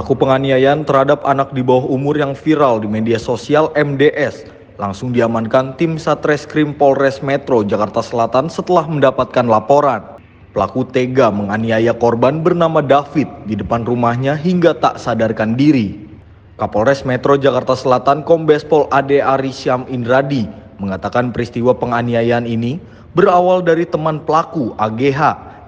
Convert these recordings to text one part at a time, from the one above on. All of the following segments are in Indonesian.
Pelaku penganiayaan terhadap anak di bawah umur yang viral di media sosial MDS langsung diamankan tim Satreskrim Polres Metro Jakarta Selatan setelah mendapatkan laporan. Pelaku tega menganiaya korban bernama David di depan rumahnya hingga tak sadarkan diri. Kapolres Metro Jakarta Selatan Kombes Pol Ade Arisyam Indradi mengatakan peristiwa penganiayaan ini berawal dari teman pelaku AGH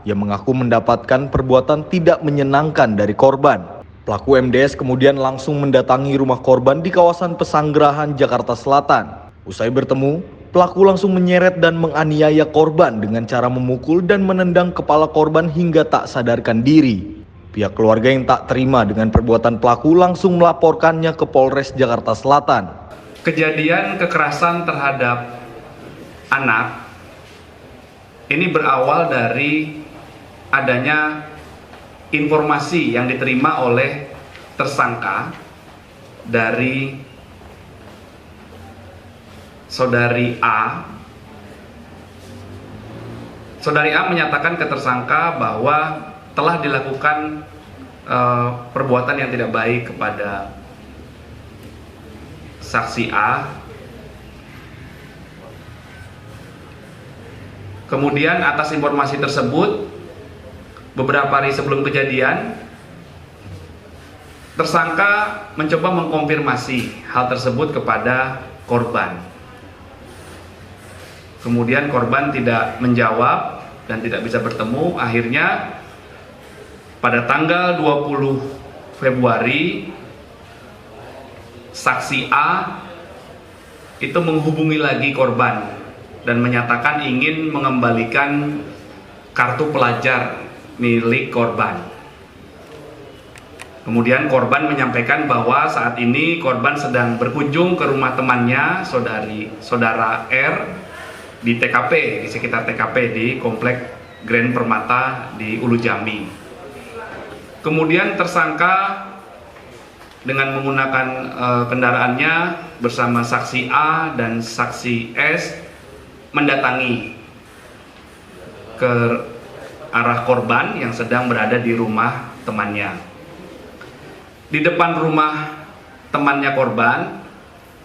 yang mengaku mendapatkan perbuatan tidak menyenangkan dari korban. Pelaku MDS kemudian langsung mendatangi rumah korban di kawasan Pesanggerahan, Jakarta Selatan. Usai bertemu, pelaku langsung menyeret dan menganiaya korban dengan cara memukul dan menendang kepala korban hingga tak sadarkan diri. Pihak keluarga yang tak terima dengan perbuatan pelaku langsung melaporkannya ke Polres Jakarta Selatan. Kejadian kekerasan terhadap anak ini berawal dari adanya informasi yang diterima oleh tersangka dari saudari A. Saudari A menyatakan ke tersangka bahwa telah dilakukan perbuatan yang tidak baik kepada saksi A. Kemudian atas informasi tersebut, beberapa hari sebelum kejadian, tersangka mencoba mengkonfirmasi hal tersebut kepada korban. Kemudian korban tidak menjawab dan tidak bisa bertemu. Akhirnya pada tanggal 20 Februari, saksi A itu menghubungi lagi korban dan menyatakan ingin mengembalikan kartu pelajar milik korban. Kemudian korban menyampaikan bahwa saat ini korban sedang berkunjung ke rumah temannya, saudara R, di TKP, di sekitar TKP di Komplek Grand Permata di Ulu Jambi. Kemudian tersangka dengan menggunakan kendaraannya bersama saksi A dan saksi S mendatangi ke arah korban yang sedang berada di rumah temannya. Di depan rumah temannya korban,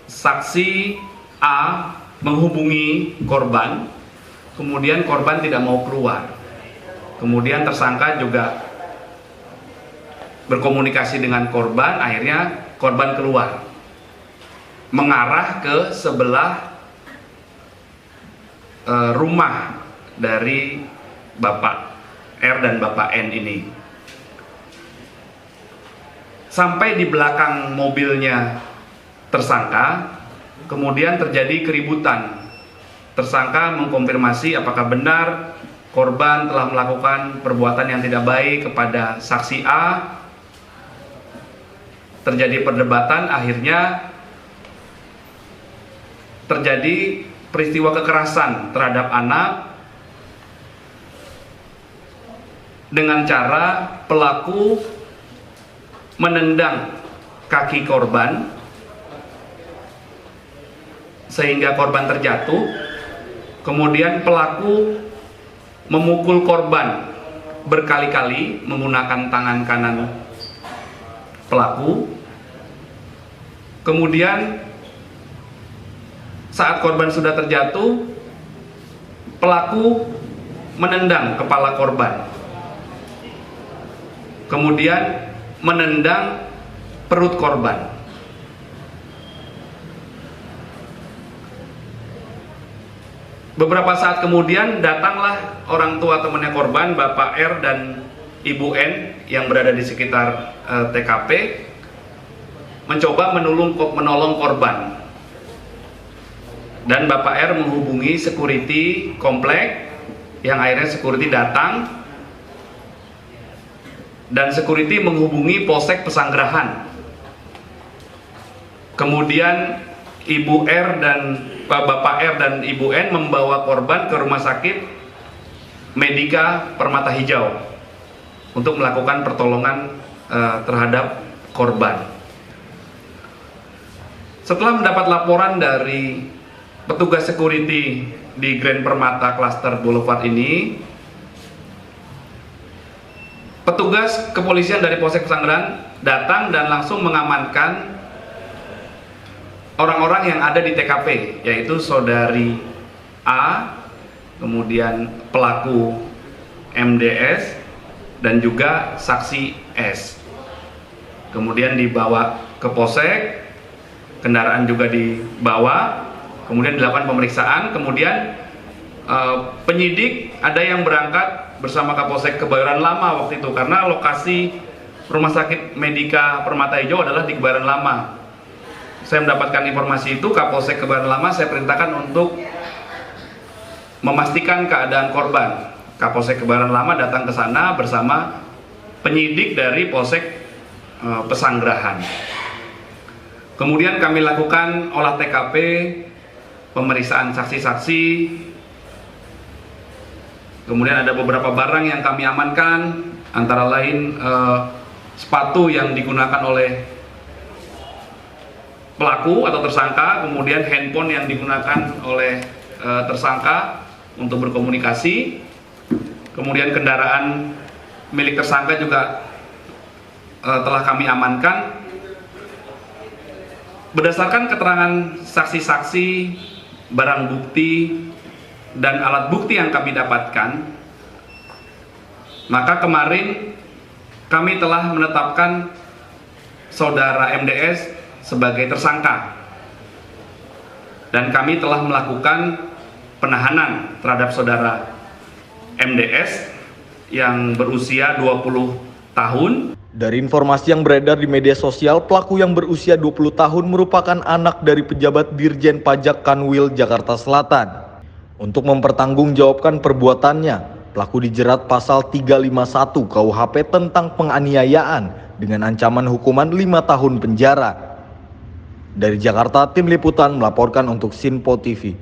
saksi A menghubungi korban, kemudian korban tidak mau keluar. Kemudian tersangka juga berkomunikasi dengan korban, akhirnya korban keluar mengarah ke sebelah rumah dari Bapak R dan Bapak N ini. Sampai di belakang mobilnya tersangka, kemudian terjadi keributan. Tersangka mengkonfirmasi apakah benar korban telah melakukan perbuatan yang tidak baik kepada saksi A. Terjadi perdebatan, akhirnya terjadi peristiwa kekerasan terhadap anak dengan cara pelaku menendang kaki korban sehingga korban terjatuh. Kemudian pelaku memukul korban berkali-kali menggunakan tangan kanan pelaku. Kemudian saat korban sudah terjatuh, pelaku menendang kepala korban. Kemudian menendang perut korban. Beberapa saat kemudian datanglah orang tua temannya korban, Bapak R dan Ibu N yang berada di sekitar TKP, mencoba menolong korban. Dan Bapak R menghubungi security komplek, yang akhirnya security datang, dan security menghubungi Polsek Pesanggerahan. Kemudian Ibu R dan Bapak R dan Ibu N membawa korban ke rumah sakit Medika Permata Hijau untuk melakukan pertolongan terhadap korban. Setelah mendapat laporan dari petugas security di Grand Permata Cluster Boulevard ini, petugas kepolisian dari Polsek Pesanggerahan datang dan langsung mengamankan orang-orang yang ada di TKP, yaitu saudari A, kemudian pelaku MDS, dan juga saksi S. Kemudian dibawa ke Polsek, kendaraan juga dibawa, kemudian dilakukan pemeriksaan, kemudian penyidik ada yang berangkat bersama Kapolsek Kebayoran Lama waktu itu, karena lokasi Rumah Sakit Medika Permata Hijau adalah di Kebayoran Lama. Saya mendapatkan informasi itu, Kapolsek Kebayoran Lama saya perintahkan untuk memastikan keadaan korban. Kapolsek Kebayoran Lama datang ke sana bersama penyidik dari Polsek Pesanggerahan. Kemudian kami lakukan olah TKP, pemeriksaan saksi-saksi. Kemudian ada beberapa barang yang kami amankan, antara lain sepatu yang digunakan oleh pelaku atau tersangka, kemudian handphone yang digunakan oleh tersangka untuk berkomunikasi, kemudian kendaraan milik tersangka juga telah kami amankan. Berdasarkan keterangan saksi-saksi, barang bukti, dan alat bukti yang kami dapatkan, maka kemarin kami telah menetapkan saudara MDS sebagai tersangka, dan kami telah melakukan penahanan terhadap saudara MDS yang berusia 20 tahun. Dari informasi yang beredar di media sosial, pelaku yang berusia 20 tahun merupakan anak dari pejabat Dirjen Pajak Kanwil Jakarta Selatan. Untuk mempertanggungjawabkan perbuatannya, pelaku dijerat pasal 351 KUHP tentang penganiayaan dengan ancaman hukuman 5 tahun penjara. Dari Jakarta, tim liputan melaporkan untuk Sinpo TV.